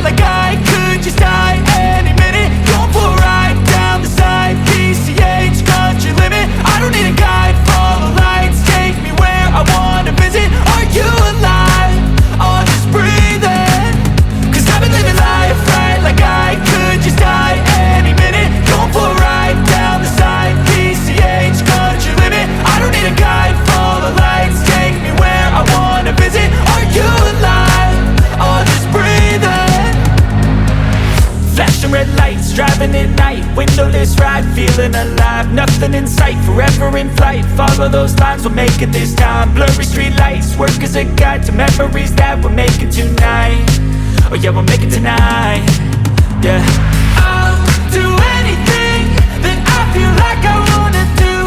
like I could just die any minute. Going for a ride down the side, PCH, country limit. I don't need a guide, follow lights, take me where I wanna visit. Are you alive? I'll just breathe in, 'cause I've been living life right like I could just die any minute. Going for a ride down the side, PCH, country limit. I don't need a guide, follow lights, take me where I wanna visit. Are you alive? I'll just breathe in. Flashing red lights, driving at night, windowless ride, feeling alive. Nothing in sight, forever in flight. Follow those lines, we'll make it this time. Blurry street lights, work as a guide to memories that we're making tonight. Oh yeah, we'll make it tonight. Yeah, I'll do anything that I feel like I wanna do.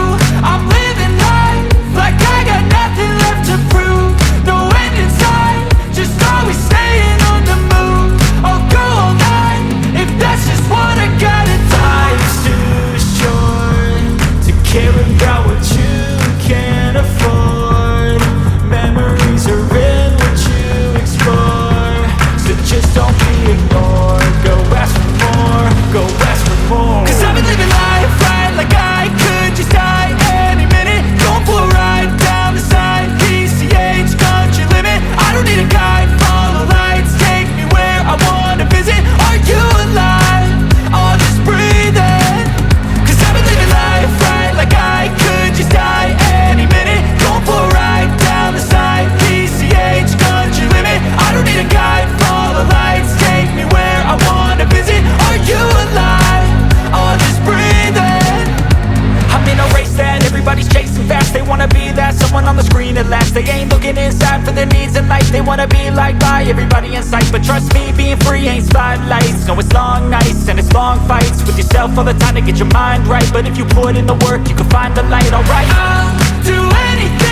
I'm living life like I got nothing left to prove. No end in sight, just always staying on the move. I'll go all night if that's just what I gotta do. Life's too short to care about what you can't afford. Memories are in what you explore, so just don't be ignored. Go ask for more, go ask for more. 'Cause I've been living life right like I could just die any minute. Going for a ride down the side, PCH, country limit. I don't need a guide, follow lights, take me where I wanna visit. Are you alive? I'll just breathe in, 'cause I've been living life right like I could just die any minute. Going for a ride down the side, PCH, country limit. I don't need a guide, follow lights, take me where I wanna visit. Are you alive? I'll just breathe in. I'm in a race that everybody's chasing fast. They wanna be that someone on the screen at last. They ain't looking inside for their needs in life. They wanna be liked by everybody in sight. But trust me, being free ain't spotlights. No, it's long nights and it's long fights with yourself all the time to get your mind right. But if you put in the work, you can find the light, alright. I'll do anything